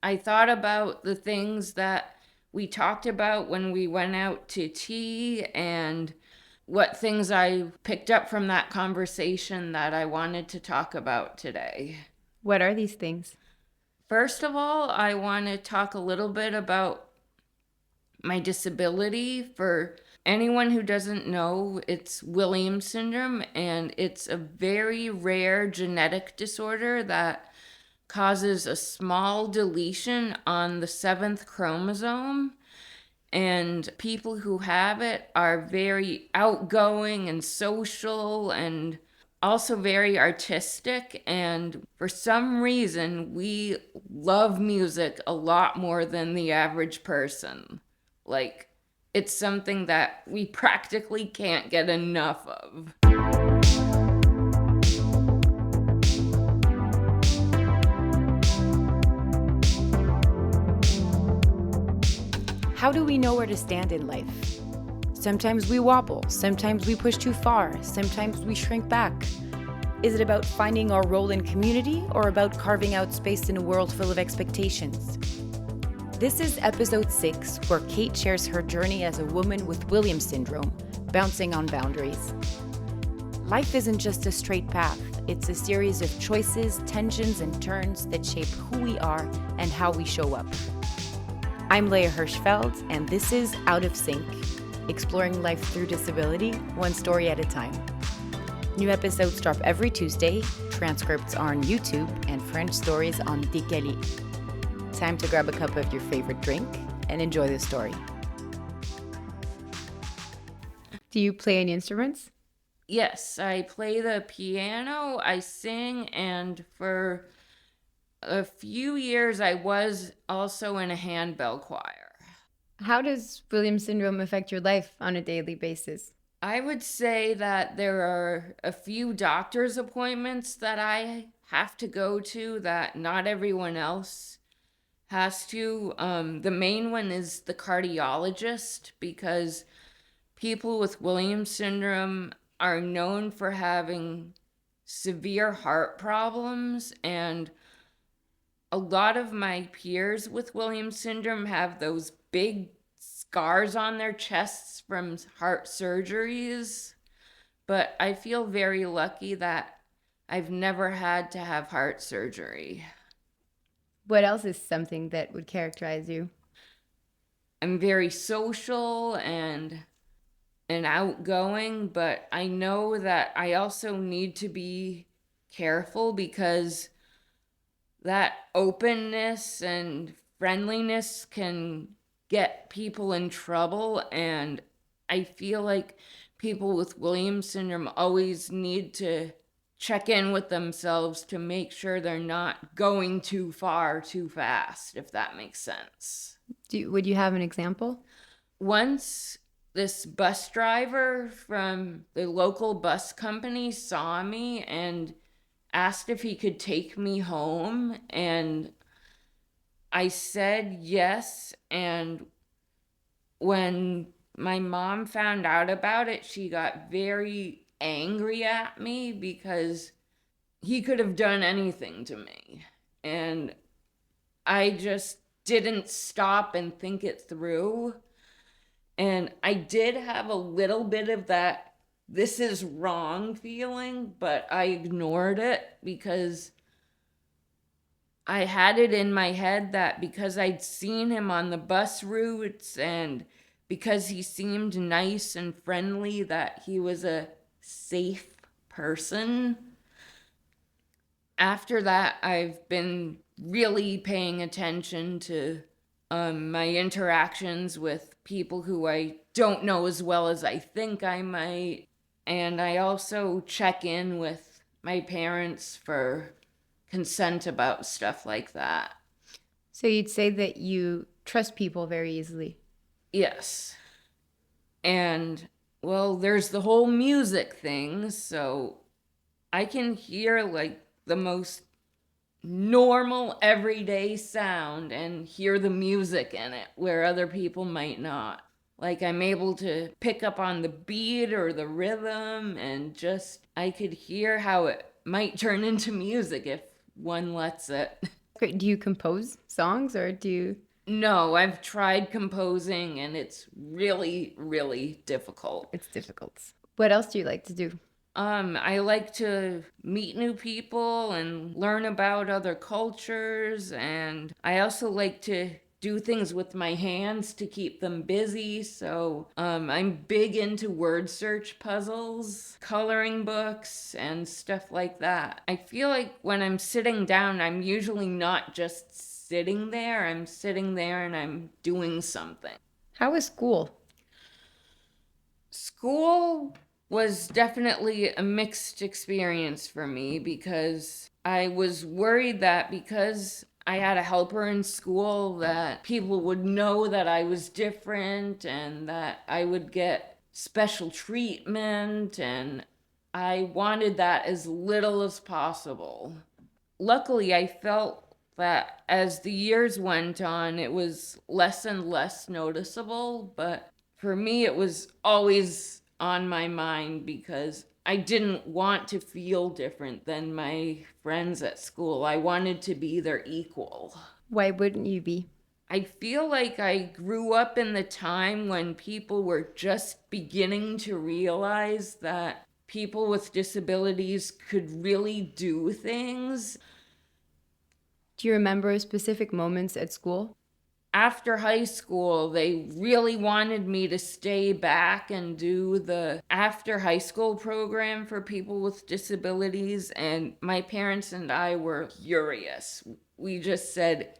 I thought about the things that we talked about when we went out to tea and what things I picked up from that conversation that I wanted to talk about today. What are these things? First of all, I want to talk a little bit about my disability. For anyone who doesn't know, it's Williams syndrome, and it's a very rare genetic disorder that causes a small deletion on the seventh chromosome. And people who have it are very outgoing and social and also very artistic. And for some reason, we love music a lot more than the average person. Like, it's something that we practically can't get enough of. How do we know where to stand in life? Sometimes we wobble, sometimes we push too far, sometimes we shrink back. Is it about finding our role in community or about carving out space in a world full of expectations? This is episode 6, where Kate shares her journey as a woman with Williams syndrome, bouncing on boundaries. Life isn't just a straight path, it's a series of choices, tensions, and turns that shape who we are and how we show up. I'm Léa Hirschfeld, and this is Out of Sync, exploring life through disability, one story at a time. New episodes drop every Tuesday, transcripts are on YouTube, and French stories on Décalé. Time to grab a cup of your favorite drink and enjoy the story. Do you play any instruments? Yes, I play the piano, I sing, and for a few years I was also in a handbell choir. How does Williams syndrome affect your life on a daily basis? I would say that there are a few doctor's appointments that I have to go to that not everyone else has to. The main one is the cardiologist, because people with Williams syndrome are known for having severe heart problems, and a lot of my peers with Williams syndrome have those big scars on their chests from heart surgeries. But I feel very lucky that I've never had to have heart surgery. What else is something that would characterize you? I'm very social and outgoing, but I know that I also need to be careful, because that openness and friendliness can get people in trouble. And I feel like people with Williams syndrome always need to check in with themselves to make sure they're not going too far too fast, if that makes sense. Would you have an example? Once, this bus driver from the local bus company saw me and asked if he could take me home, and I said yes. And when my mom found out about it, she got very angry at me because he could have done anything to me. And I just didn't stop and think it through. And I did have a little bit of that "this is wrong" feeling, but I ignored it because I had it in my head that because I'd seen him on the bus routes and because he seemed nice and friendly, that he was a safe person. After that, I've been really paying attention to my interactions with people who I don't know as well as I think I might. And I also check in with my parents for consent about stuff like that. So you'd say that you trust people very easily. Yes. And, well, there's the whole music thing. So I can hear like the most normal everyday sound and hear the music in it where other people might not. Like, I'm able to pick up on the beat or the rhythm, and just I could hear how it might turn into music if one lets it. great. Do you compose songs or do you? No, I've tried composing and it's really, really difficult. It's difficult. What else do you like to do? I like to meet new people and learn about other cultures, and I also like to do things with my hands to keep them busy. So, I'm big into word search puzzles, coloring books, and stuff like that. I feel like when I'm sitting down, I'm usually not just sitting there, I'm sitting there and I'm doing something. How was school? School was definitely a mixed experience for me because I was worried that because I had a helper in school that people would know that I was different and that I would get special treatment, and I wanted that as little as possible. Luckily, I felt that as the years went on, it was less and less noticeable, but for me, it was always on my mind because I didn't want to feel different than my friends at school. I wanted to be their equal. Why wouldn't you be? I feel like I grew up in the time when people were just beginning to realize that people with disabilities could really do things. Do you remember specific moments at school? After high school, they really wanted me to stay back and do the after high school program for people with disabilities, and my parents and I were furious. We just said,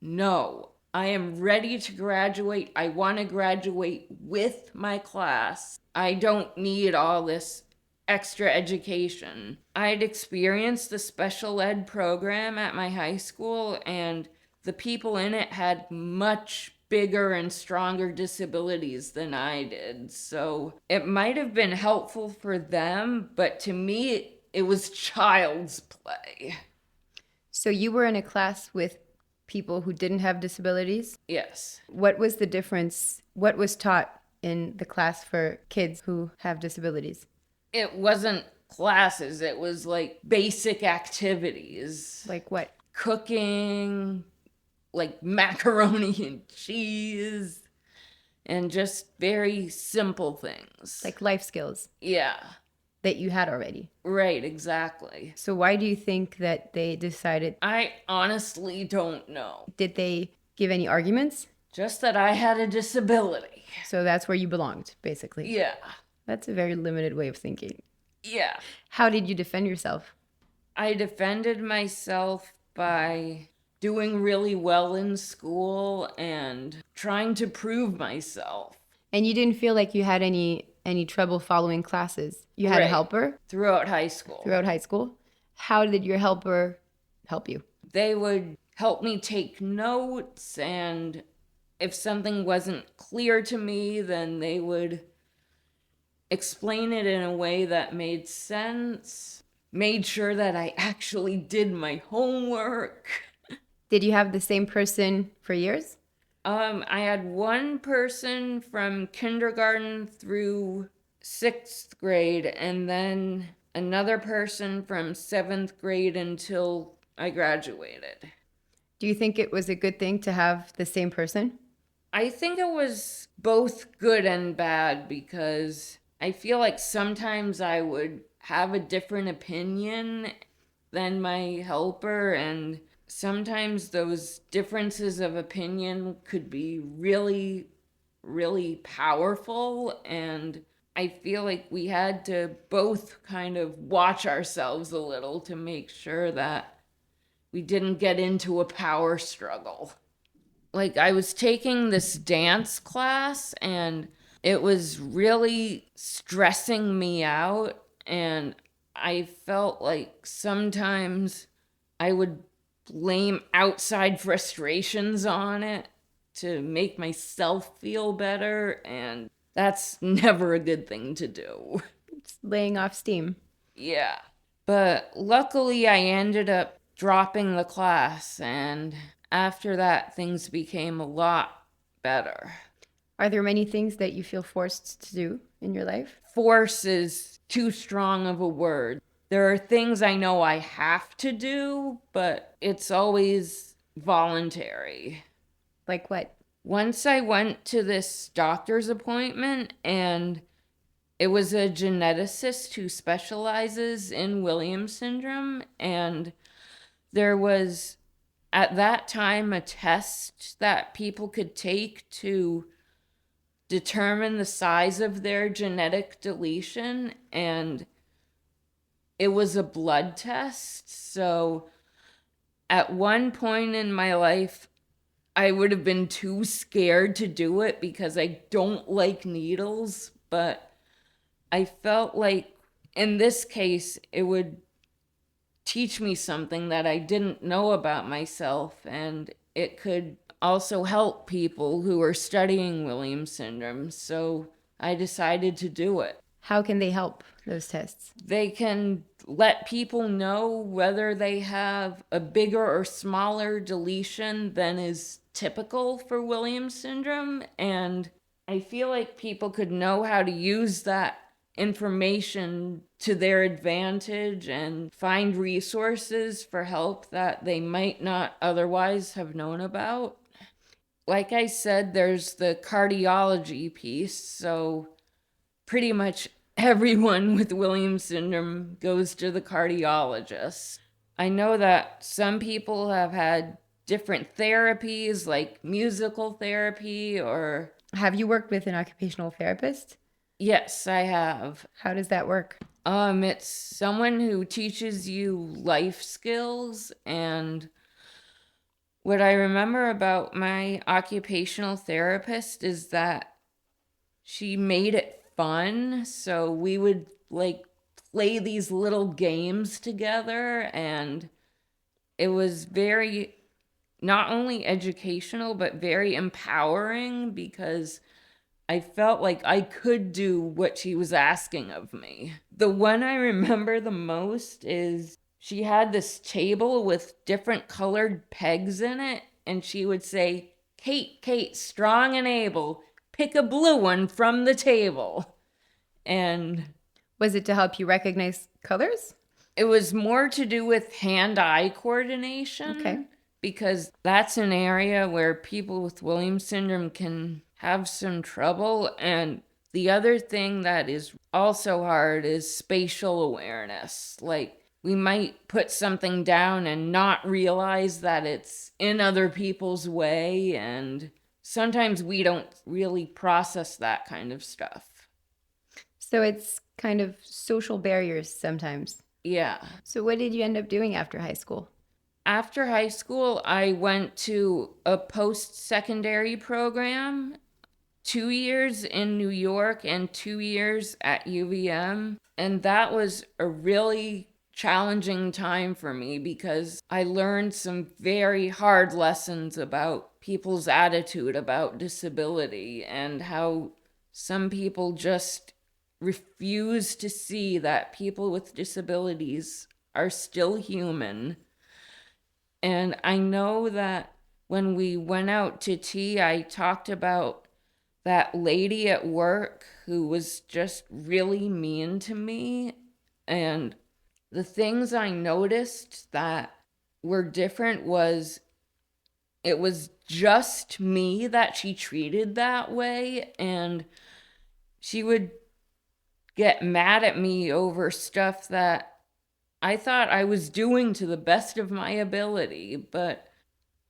no, I am ready to graduate. I want to graduate with my class. I don't need all this extra education. I'd experienced the special ed program at my high school, and the people in it had much bigger and stronger disabilities than I did. So it might have been helpful for them, but to me, it was child's play. So you were in a class with people who didn't have disabilities? Yes. What was the difference? What was taught in the class for kids who have disabilities? It wasn't classes, it was like basic activities. Like what? Cooking, like macaroni and cheese, and just very simple things. Like life skills Yeah, that you had already. right, exactly. So why do you think that they decided? I honestly don't know. Did they give any arguments? Just that I had a disability. So that's where you belonged, basically. Yeah, That's a very limited way of thinking. yeah. How did you defend yourself? I defended myself by doing really well in school and trying to prove myself. And you didn't feel like you had any trouble following classes. You had a Right. helper Throughout high school. throughout high school. How did your helper help you? They would help me take notes, and if something wasn't clear to me, then they would explain it in a way that made sense, made sure that I actually did my homework. Did you have the same person for years? I had one person from kindergarten through 6th grade, and then another person from 7th grade until I graduated. Do you think it was a good thing to have the same person? I think it was both good and bad because I feel like sometimes I would have a different opinion than my helper, and sometimes those differences of opinion could be really, really powerful, and I feel like we had to both kind of watch ourselves a little to make sure that we didn't get into a power struggle. Like, I was taking this dance class and it was really stressing me out, and I felt like sometimes I would blame outside frustrations on it to make myself feel better, and that's never a good thing to do. It's laying off steam. Yeah. But luckily, I ended up dropping the class, and after that, things became a lot better. Are there many things that you feel forced to do in your life? Force is too strong of a word. There are things I know I have to do, but it's always voluntary. Like what? Once I went to this doctor's appointment, and it was a geneticist who specializes in Williams syndrome, and there was at that time a test that people could take to determine the size of their genetic deletion, and it was a blood test. So at one point in my life, I would have been too scared to do it because I don't like needles, but I felt like in this case, it would teach me something that I didn't know about myself, and it could also help people who are studying Williams syndrome. So I decided to do it. How can they help, those tests? They can let people know whether they have a bigger or smaller deletion than is typical for Williams syndrome. And I feel like people could know how to use that information to their advantage and find resources for help that they might not otherwise have known about. Like I said, there's the cardiology piece. So pretty much everyone with Williams syndrome goes to the cardiologist. I know that some people have had different therapies, like musical therapy, or... Have you worked with an occupational therapist? Yes, I have. How does that work? It's someone who teaches you life skills, and what I remember about my occupational therapist is that she made it fun. So we would like play these little games together, and it was very not only educational but very empowering because I felt like I could do what she was asking of me. The one I remember the most is she had this table with different colored pegs in it, and she would say, Kate, strong and able, pick a blue one from the table. And was it to help you recognize colors? It was more to do with hand-eye coordination. Okay. Because that's an area where people with Williams syndrome can have some trouble. And the other thing that is also hard is spatial awareness. Like, we might put something down and not realize that it's in other people's way, and sometimes we don't really process that kind of stuff. So it's kind of social barriers sometimes. Yeah. So what did you end up doing after high school? After high school, I went to a post-secondary program, 2 years in New York and 2 years at UVM. And that was a really challenging time for me because I learned some very hard lessons about people's attitude about disability and how some people just refuse to see that people with disabilities are still human. And I know that when we went out to tea, I talked about that lady at work who was just really mean to me. And the things I noticed that were different was it was just me that she treated that way. And she would get mad at me over stuff that I thought I was doing to the best of my ability, but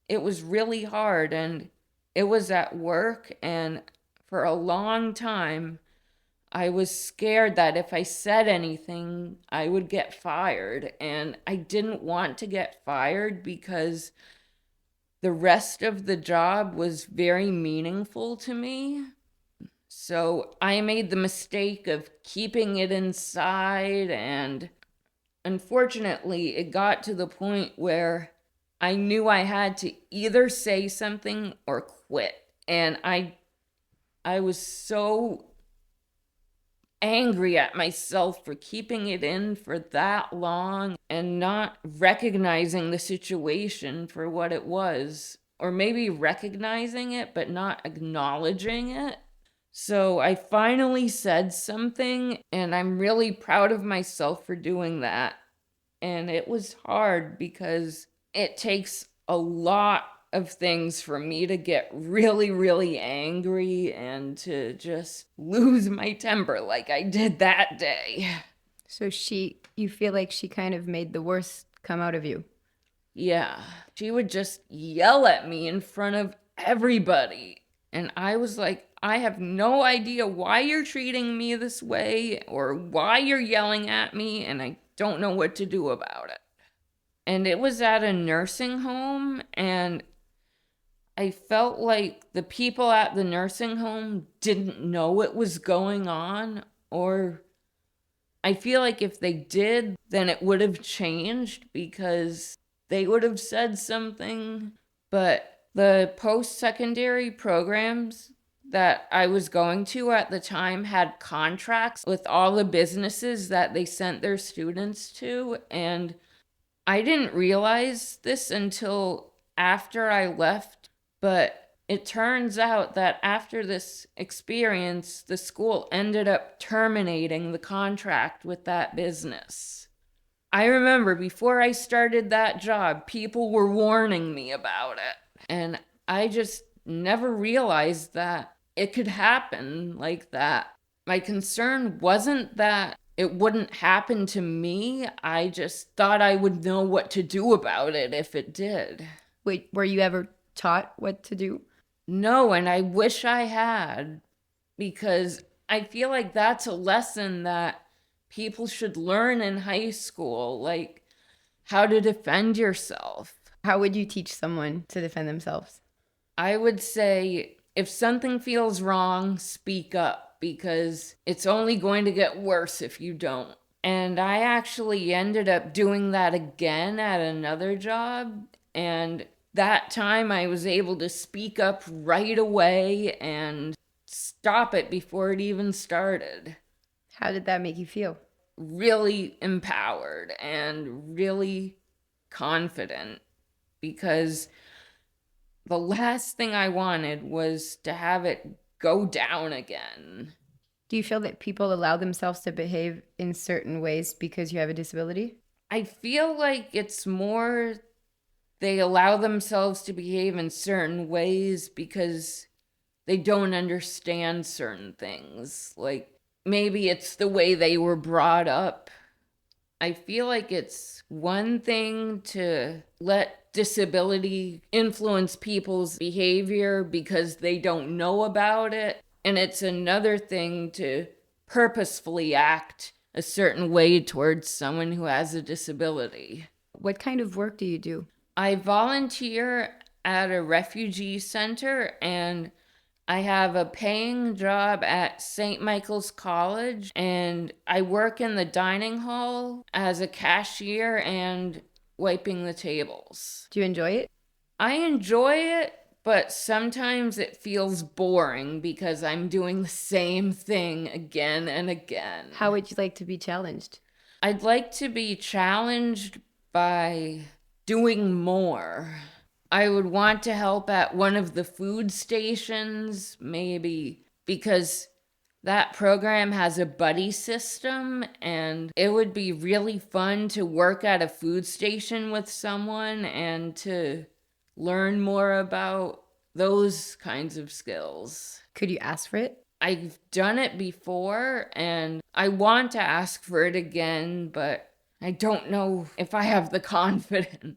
it was really hard, and it was at work, and for a long time, I was scared that if I said anything, I would get fired, and I didn't want to get fired because the rest of the job was very meaningful to me. So I made the mistake of keeping it inside, and unfortunately, it got to the point where I knew I had to either say something or quit. And I was so angry at myself for keeping it in for that long and not recognizing the situation for what it was. Or maybe recognizing it, but not acknowledging it. So I finally said something, and I'm really proud of myself for doing that. And it was hard because it takes a lot of things for me to get really, really angry and to just lose my temper like I did that day. So you feel like she kind of made the worst come out of you. Yeah, she would just yell at me in front of everybody. And I was like, I have no idea why you're treating me this way or why you're yelling at me, and I don't know what to do about it. And it was at a nursing home, and I felt like the people at the nursing home didn't know what was going on, or I feel like if they did, then it would have changed because they would have said something. But the post-secondary programs that I was going to at the time had contracts with all the businesses that they sent their students to. And I didn't realize this until after I left, but it turns out that after this experience, the school ended up terminating the contract with that business. I remember before I started that job, people were warning me about it. And I just never realized that it could happen like that. My concern wasn't that it wouldn't happen to me. I just thought I would know what to do about it if it did. Wait, were you ever taught what to do? No, and I wish I had, because I feel like that's a lesson that people should learn in high school, like how to defend yourself. How would you teach someone to defend themselves? I would say if something feels wrong, speak up because it's only going to get worse if you don't. And I actually ended up doing that again at another job. And that time I was able to speak up right away and stop it before it even started. How did that make you feel? Really empowered and really confident because the last thing I wanted was to have it go down again. Do you feel that people allow themselves to behave in certain ways because you have a disability? I feel like it's more they allow themselves to behave in certain ways because they don't understand certain things. Like maybe it's the way they were brought up. I feel like it's one thing to let disability influence people's behavior because they don't know about it. And it's another thing to purposefully act a certain way towards someone who has a disability. What kind of work do you do? I volunteer at a refugee center and I have a paying job at St. Michael's College, and I work in the dining hall as a cashier and wiping the tables. Do you enjoy it? I enjoy it, but sometimes it feels boring because I'm doing the same thing again and again. How would you like to be challenged? I'd like to be challenged by doing more. I would want to help at one of the food stations, maybe, because that program has a buddy system, and it would be really fun to work at a food station with someone and to learn more about those kinds of skills. Could you ask for it? I've done it before, and I want to ask for it again, but I don't know if I have the confidence.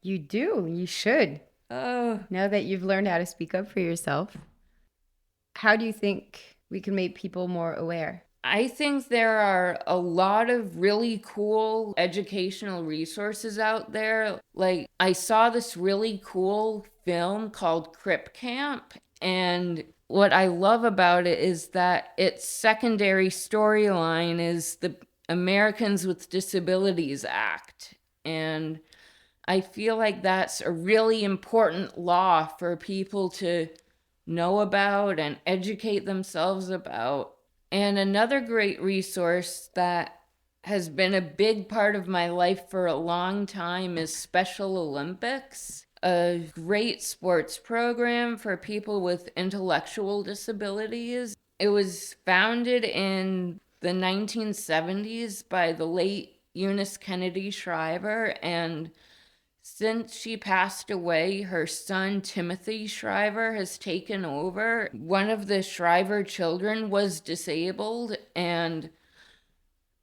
You do. You should. Oh. Now that you've learned how to speak up for yourself, how do you think we can make people more aware? I think there are a lot of really cool educational resources out there. Like, I saw this really cool film called Crip Camp, and what I love about it is that its secondary storyline is the Americans with Disabilities Act. And I feel like that's a really important law for people to know about and educate themselves about. And another great resource that has been a big part of my life for a long time is Special Olympics, a great sports program for people with intellectual disabilities. It was founded in the 1970s by the late Eunice Kennedy Shriver, and since she passed away, her son Timothy Shriver has taken over. One of the Shriver children was disabled, and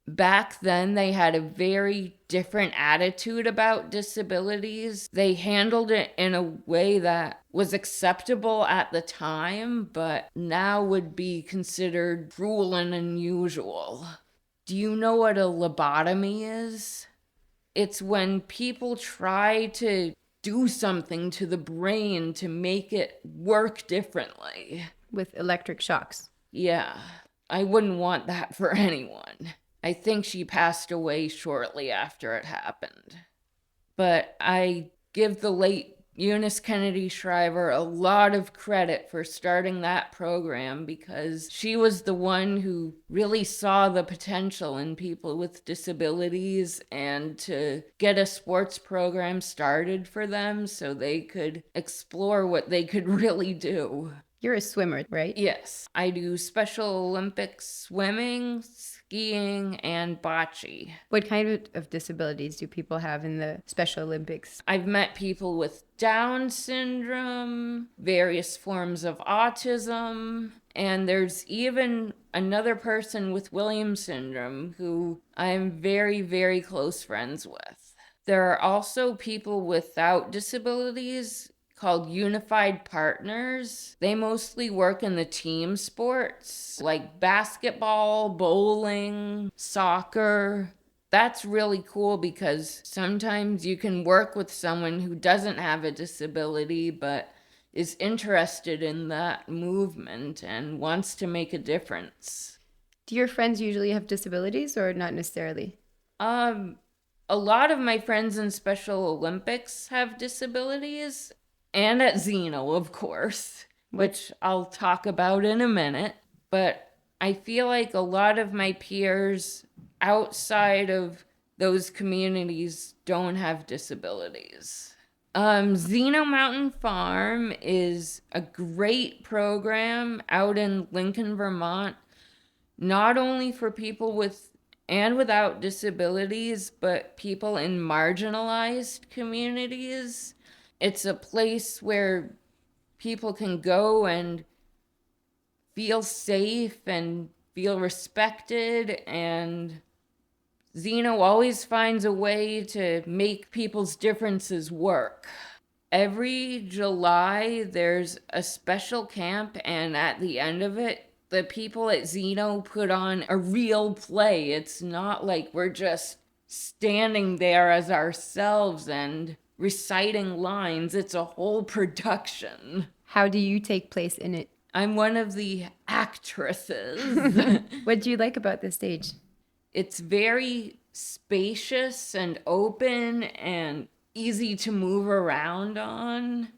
back then they had a very different attitude about disabilities. They handled it in a way that was acceptable at the time, but now would be considered cruel and unusual. Do you know what a lobotomy is? It's when people try to do something to the brain to make it work differently. With electric shocks. Yeah, I wouldn't want that for anyone. I think she passed away shortly after it happened. But I give the late Eunice Kennedy Shriver a lot of credit for starting that program, because she was the one who really saw the potential in people with disabilities, and to get a sports program started for them so they could explore what they could really do. You're a swimmer, right? Yes, I do Special Olympics swimming, skiing, and bocce. What kind of disabilities do people have in the Special Olympics? I've met people with Down syndrome, various forms of autism, and there's even another person with Williams syndrome who I'm very, very close friends with. There are also people without disabilities called Unified Partners. They mostly work in the team sports like basketball, bowling, soccer. That's really cool because sometimes you can work with someone who doesn't have a disability but is interested in that movement and wants to make a difference. Do your friends usually have disabilities or not necessarily? A lot of my friends in Special Olympics have disabilities. And at Xeno, of course, which I'll talk about in a minute. But I feel like a lot of my peers outside of those communities don't have disabilities. Xeno Mountain Farm is a great program out in Lincoln, Vermont, not only for people with and without disabilities, but people in marginalized communities. It's a place where people can go and feel safe and feel respected, and Xeno always finds a way to make people's differences work. Every July, there's a special camp, and at the end of it, the people at Xeno put on a real play. It's not like we're just standing there as ourselves and reciting lines. It's a whole production. How do you take place in it? I'm one of the actresses. What do you like about this stage? It's very spacious and open and easy to move around on.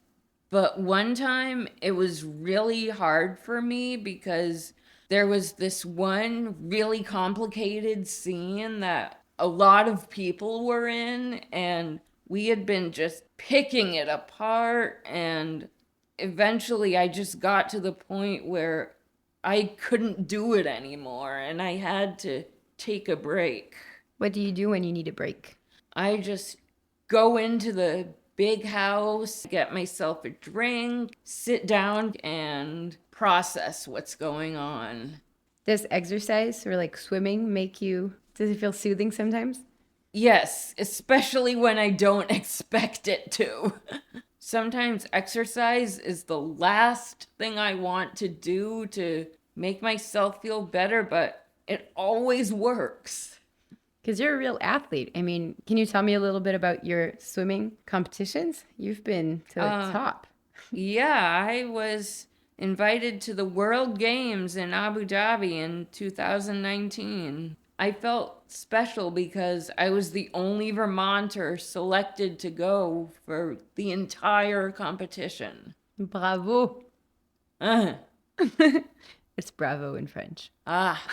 But one time it was really hard for me because there was this one really complicated scene that a lot of people were in, and we had been just picking it apart, and eventually I just got to the point where I couldn't do it anymore, and I had to take a break. What do you do when you need a break? I just go into the big house, get myself a drink, sit down, and process what's going on. Does exercise or like swimming does it feel soothing sometimes? Yes, especially when I don't expect it to. Sometimes exercise is the last thing I want to do to make myself feel better, but it always works. Because you're a real athlete. I mean, can you tell me a little bit about your swimming competitions? You've been to the top. Yeah, I was invited to the World Games in Abu Dhabi in 2019. I felt special because I was the only Vermonter selected to go for the entire competition. Bravo. It's bravo in French. Ah.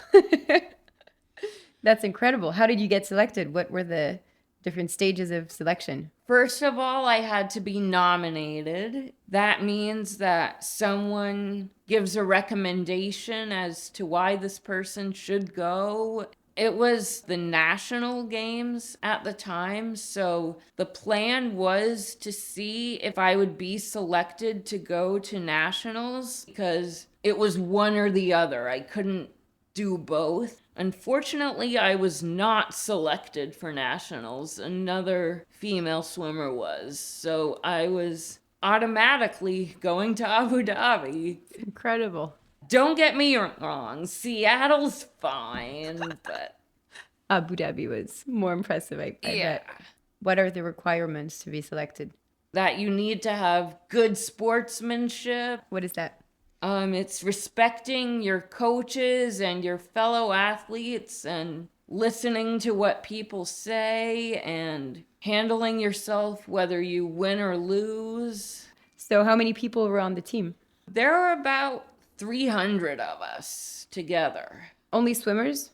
That's incredible. How did you get selected? What were the different stages of selection? First of all, I had to be nominated. That means that someone gives a recommendation as to why this person should go. It was the national games at the time, so the plan was to see if I would be selected to go to nationals because it was one or the other. I couldn't do both. Unfortunately, I was not selected for nationals. Another female swimmer was. So I was automatically going to Abu Dhabi. Incredible. Don't get me wrong, Seattle's fine, but Abu Dhabi was more impressive, I yeah. bet. What are the requirements to be selected? That you need to have good sportsmanship. What is that? It's respecting your coaches and your fellow athletes and listening to what people say and handling yourself whether you win or lose. So how many people were on the team? There are about 300 of us together. Only swimmers?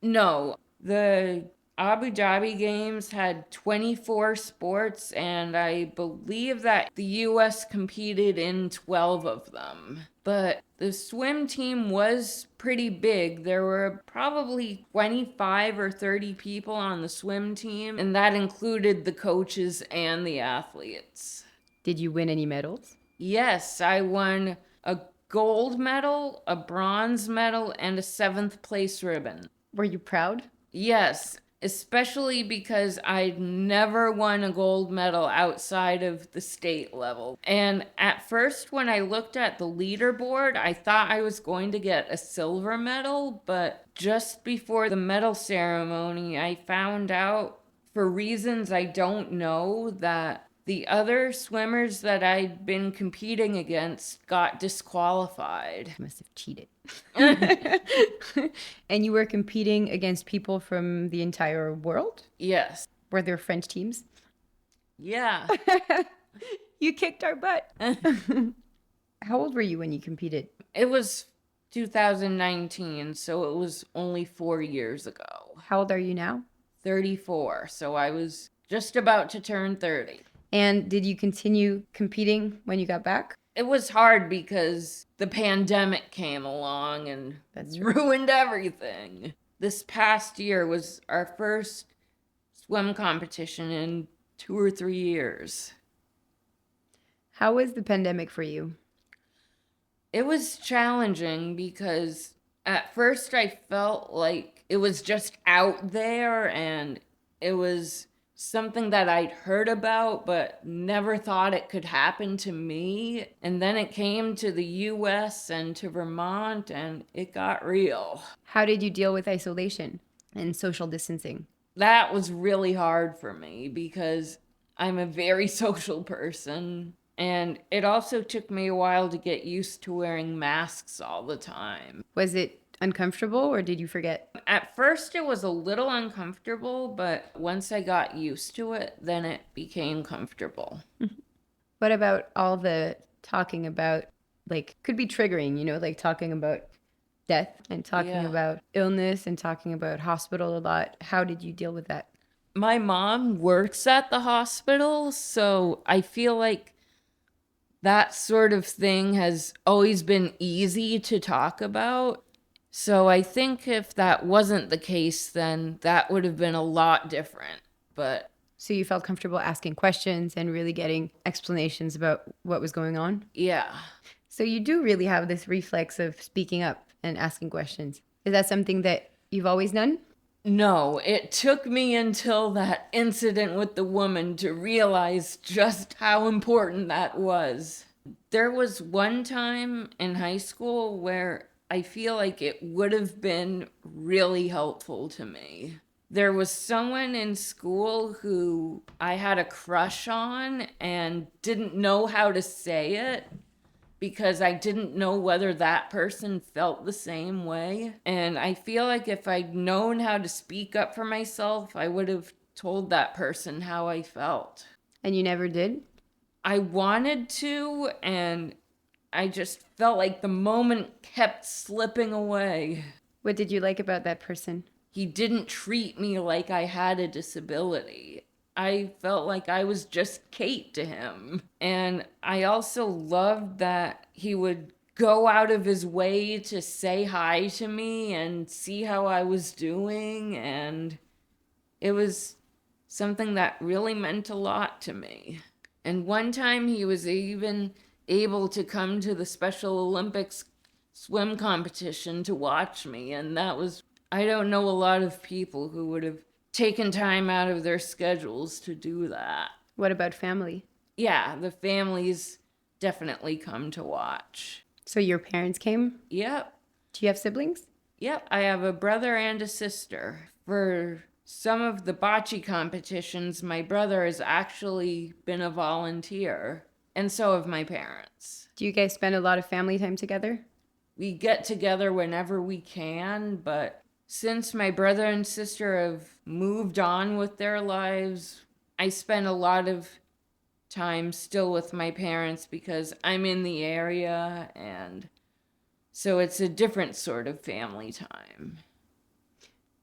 No, the Abu Dhabi Games had 24 sports, and I believe that the U.S. competed in 12 of them. But the swim team was pretty big. There were probably 25 or 30 people on the swim team, and that included the coaches and the athletes. Did you win any medals? Yes, I won a gold medal, a bronze medal, and a 7th place ribbon. Were you proud? Yes, especially because I'd never won a gold medal outside of the state level. And at first, when I looked at the leaderboard, I thought I was going to get a silver medal, but just before the medal ceremony, I found out, for reasons I don't know, that the other swimmers that I'd been competing against got disqualified. Must have cheated. And you were competing against people from the entire world? Yes. Were there French teams? Yeah. You kicked our butt. How old were you when you competed? It was 2019, so it was only 4 years ago. How old are you now? 34, so I was just about to turn 30. And did you continue competing when you got back? It was hard because the pandemic came along and That's ruined everything. This past year was our first swim competition in 2 or 3 years. How was the pandemic for you? It was challenging because at first I felt like it was just out there and it was something that I'd heard about but never thought it could happen to me. And then it came to the US and to Vermont and it got real. How did you deal with isolation and social distancing? That was really hard for me because I'm a very social person. And it also took me a while to get used to wearing masks all the time. Was it uncomfortable or did you forget? At first it was a little uncomfortable, but once I got used to it, then it became comfortable. What about all the talking about, like, could be triggering, like talking about death and talking about illness and talking about hospital a lot. How did you deal with that? My mom works at the hospital, so I feel like that sort of thing has always been easy to talk about. So I think if that wasn't the case, then that would have been a lot different. But so you felt comfortable asking questions and really getting explanations about what was going on? Yeah. So you do really have this reflex of speaking up and asking questions. Is that something that you've always done? No, it took me until that incident with the woman to realize just how important that was. There was one time in high school where I feel like it would have been really helpful to me. There was someone in school who I had a crush on and didn't know how to say it because I didn't know whether that person felt the same way. And I feel like if I'd known how to speak up for myself, I would have told that person how I felt. And you never did? I wanted to, and I just felt like the moment kept slipping away. What did you like about that person? He didn't treat me like I had a disability. I felt like I was just Kate to him. And I also loved that he would go out of his way to say hi to me and see how I was doing. And it was something that really meant a lot to me. And one time he was even able to come to the Special Olympics swim competition to watch me. And that was, I don't know a lot of people who would have taken time out of their schedules to do that. What about family? Yeah, the families definitely come to watch. So your parents came? Yep. Do you have siblings? Yep, I have a brother and a sister. For some of the bocce competitions, my brother has actually been a volunteer, and so have my parents. Do you guys spend a lot of family time together? We get together whenever we can, but since my brother and sister have moved on with their lives, I spend a lot of time still with my parents because I'm in the area, and so it's a different sort of family time.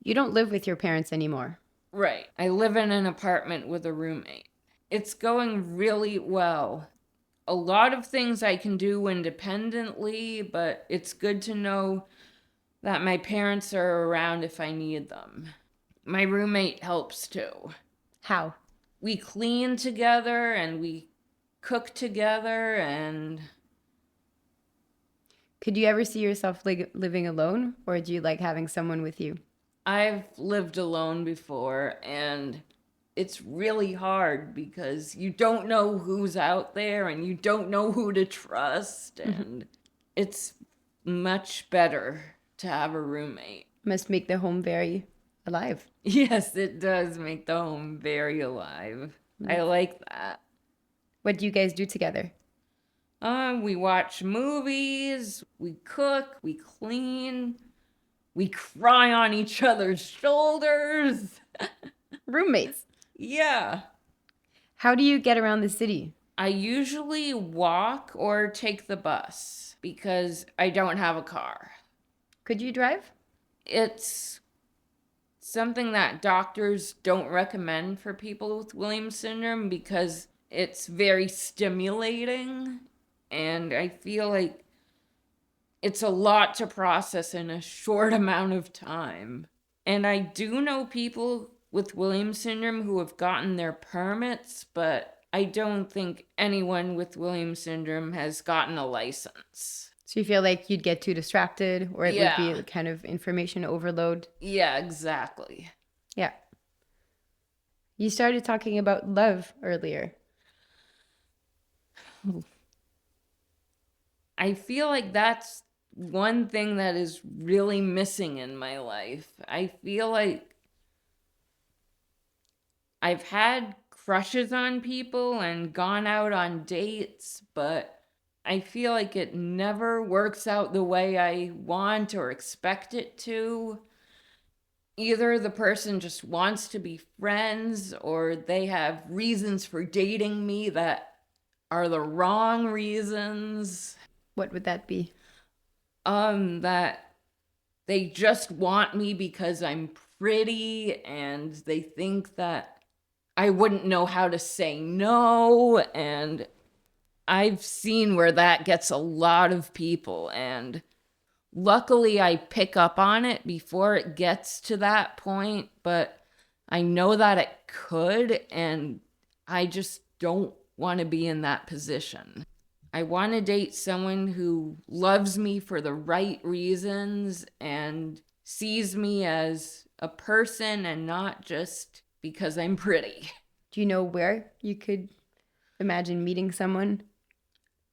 You don't live with your parents anymore. Right. I live in an apartment with a roommate. It's going really well. A lot of things I can do independently, but it's good to know that my parents are around if I need them. My roommate helps too. How? We clean together and we cook together, and Could you ever see yourself living alone, or do you like having someone with you? I've lived alone before, and it's really hard because you don't know who's out there and you don't know who to trust, and it's much better to have a roommate. Must make the home very alive. Yes, it does make the home very alive. I like that. What do you guys do together? We watch movies, we cook, we clean, we cry on each other's shoulders. Roommates. Yeah. How do you get around the city? I usually walk or take the bus because I don't have a car. Could you drive? It's something that doctors don't recommend for people with Williams syndrome because it's very stimulating, and I feel like it's a lot to process in a short amount of time. And I do know people with Williams syndrome who have gotten their permits, but I don't think anyone with Williams syndrome has gotten a license. So you feel like you'd get too distracted, or it would be Yeah. a kind of information overload? Yeah, exactly. Yeah. You started talking about love earlier. I feel like that's one thing that is really missing in my life. I feel like I've had crushes on people and gone out on dates, but I feel like it never works out the way I want or expect it to. Either the person just wants to be friends, or they have reasons for dating me that are the wrong reasons. What would that be? That they just want me because I'm pretty, and they think that I wouldn't know how to say no, and I've seen where that gets a lot of people, and luckily I pick up on it before it gets to that point, but I know that it could, and I just don't want to be in that position. I want to date someone who loves me for the right reasons and sees me as a person and not just because I'm pretty. Do you know where you could imagine meeting someone?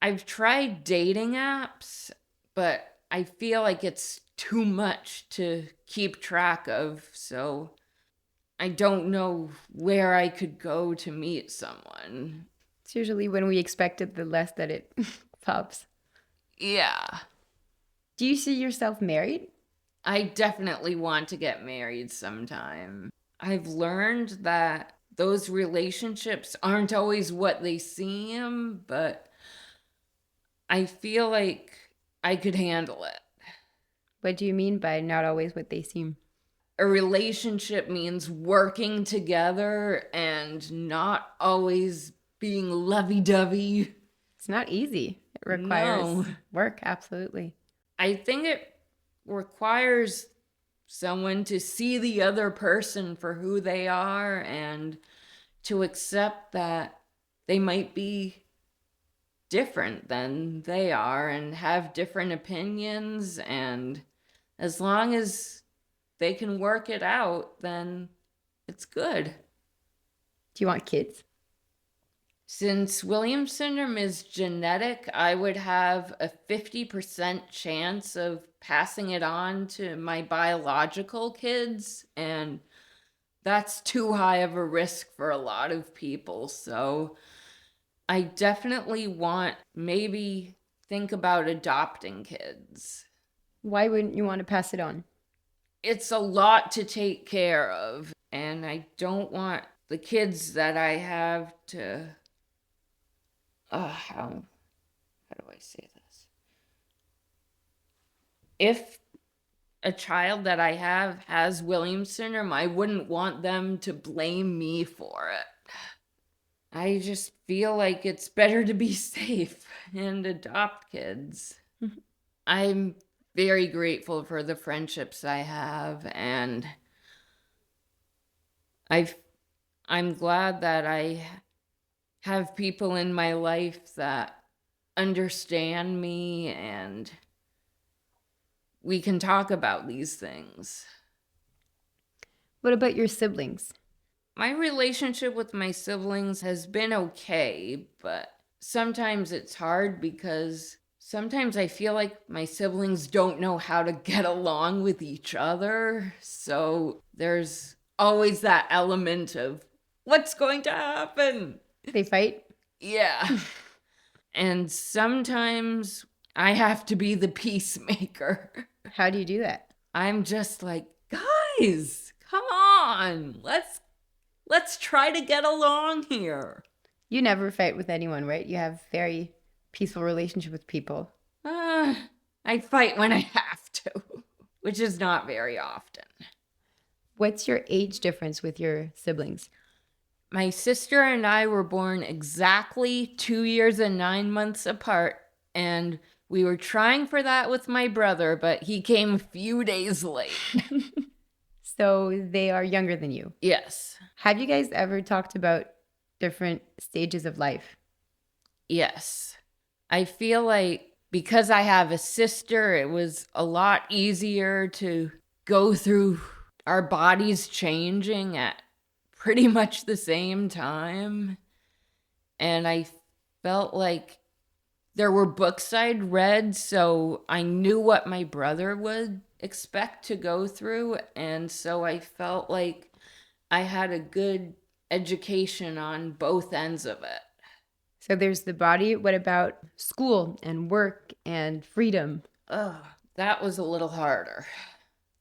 I've tried dating apps, but I feel like it's too much to keep track of, so I don't know where I could go to meet someone. It's usually when we expect it, the less that it pops. Yeah. Do you see yourself married? I definitely want to get married sometime. I've learned that those relationships aren't always what they seem, but I feel like I could handle it. What do you mean by not always what they seem? a relationship means working together and not always being lovey-dovey. It's not easy. It requires No. work, absolutely. I think it requires someone to see the other person for who they are and to accept that they might be different than they are and have different opinions. And as long as they can work it out, then it's good. Do you want kids? Since Williams syndrome is genetic, I would have a 50% chance of passing it on to my biological kids, and that's too high of a risk for a lot of people. So I definitely want, maybe think about adopting kids. Why wouldn't you want to pass it on? It's a lot to take care of, and I don't want the kids that I have to how do I say this? If a child that I have has Williams syndrome, I wouldn't want them to blame me for it. I just feel like it's better to be safe and adopt kids. Mhm. I'm very grateful for the friendships I have, and I'm glad that I have people in my life that understand me and we can talk about these things. What about your siblings? My relationship with my siblings has been okay, but sometimes it's hard because sometimes I feel like my siblings don't know how to get along with each other. So there's always that element of what's going to happen? They fight? Yeah. And sometimes I have to be the peacemaker. How do you do that? I'm just like, guys, come on. Let's try to get along here. You never fight with anyone, right? You have very peaceful relationship with people. I fight when I have to, which is not very often. What's your age difference with your siblings? My sister and I were born exactly 2 years and 9 months apart, and we were trying for that with my brother, but he came a few days late. So they are younger than you. Yes. Have you guys ever talked about different stages of life? Yes. I feel like because I have a sister, it was a lot easier to go through our bodies changing at pretty much the same time. And I felt like there were books I'd read, so I knew what my brother would expect to go through. And so I felt like I had a good education on both ends of it. So there's the body. What about school and work and freedom? Oh, that was a little harder.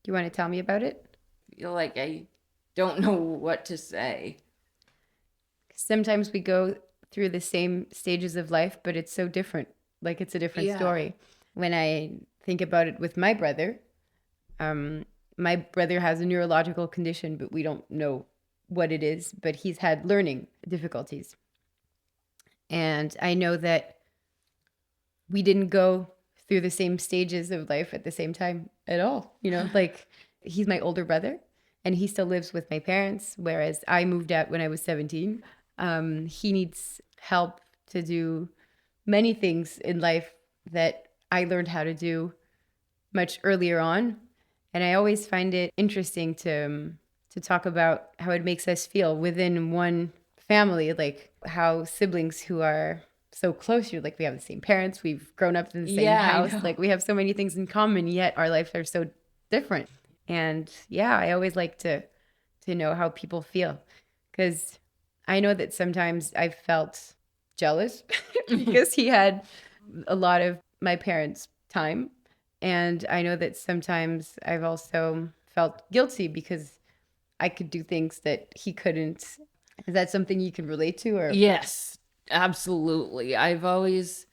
Do you want to tell me about it? I feel like I don't know what to say. Sometimes we go through the same stages of life, but it's so different. Like it's a different story. When I think about it with my brother has a neurological condition, but we don't know what it is, but he's had learning difficulties. And I know that we didn't go through the same stages of life at the same time at all. You know, like he's my older brother and he still lives with my parents, whereas I moved out when I was 17. He needs help to do many things in life that I learned how to do much earlier on. And I always find it interesting to talk about how it makes us feel within one family, like how siblings who are so close, you're like, we have the same parents, we've grown up in the same house, like we have so many things in common, yet our lives are so different. And yeah, I always like to know how people feel, because I know that sometimes I felt jealous because he had a lot of my parents' time. And I know that sometimes I've also felt guilty because I could do things that he couldn't. Is that something you can relate to? Or Yes, absolutely. I've always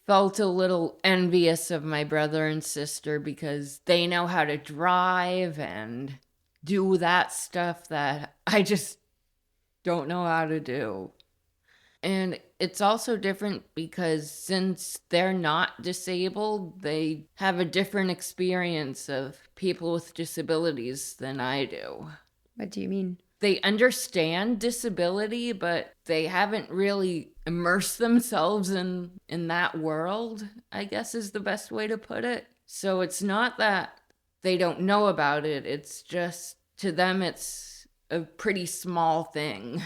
felt a little envious of my brother and sister because they know how to drive and do that stuff that I just don't know how to do. And it's also different because since they're not disabled, they have a different experience of people with disabilities than I do. What do you mean? They understand disability, but they haven't really immersed themselves in that world, I guess is the best way to put it. So it's not that they don't know about it, it's just to them it's a pretty small thing.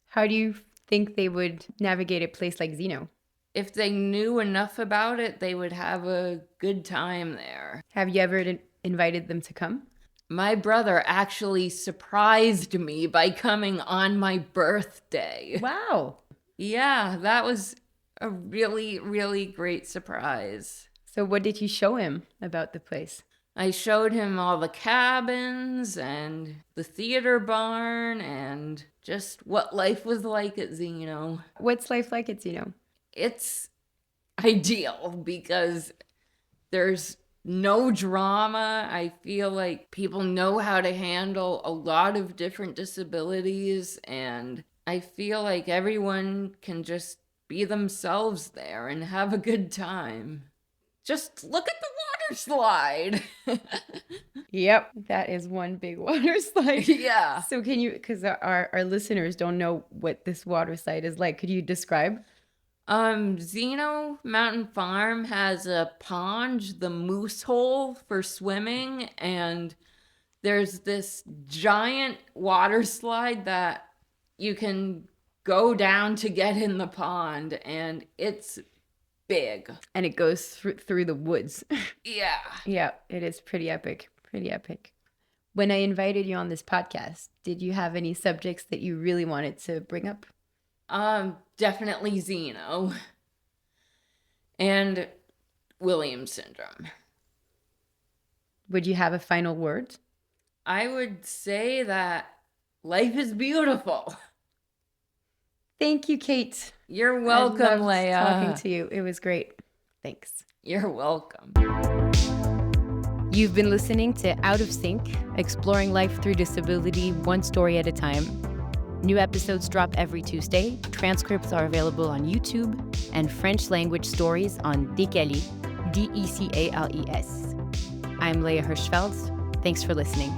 How do you think they would navigate a place like Zeno? If they knew enough about it, they would have a good time there. Have you ever invited them to come? My brother actually surprised me by coming on my birthday. Wow. Yeah, that was a really, really great surprise. So what did you show him about the place? I showed him all the cabins and the theater barn and just what life was like at Zeno. What's life like at Zeno? It's ideal because there's no drama. I feel like people know how to handle a lot of different disabilities, and I feel like everyone can just be themselves there and have a good time. Just look at the water slide. Yep, that is one big water slide. Yeah. So can you, because our listeners don't know what this water slide is like, could you describe? Zeno Mountain Farm has a pond, the Moose Hole, for swimming, and there's this giant water slide that you can go down to get in the pond, and it's big. And it goes through the woods. Yeah. Yeah, it is pretty epic. Pretty epic. When I invited you on this podcast, did you have any subjects that you really wanted to bring up? Definitely Zeno and Williams syndrome. Would you have a final word? I would say that life is beautiful. Thank you, Kate. You're welcome, I Léa. talking to you. It was great. Thanks. You're welcome. You've been listening to Out of Sync, exploring life through disability, one story at a time. New episodes drop every Tuesday. Transcripts are available on YouTube, and French language stories on Décalé, Decales. I'm Léa Hirschfeld. Thanks for listening.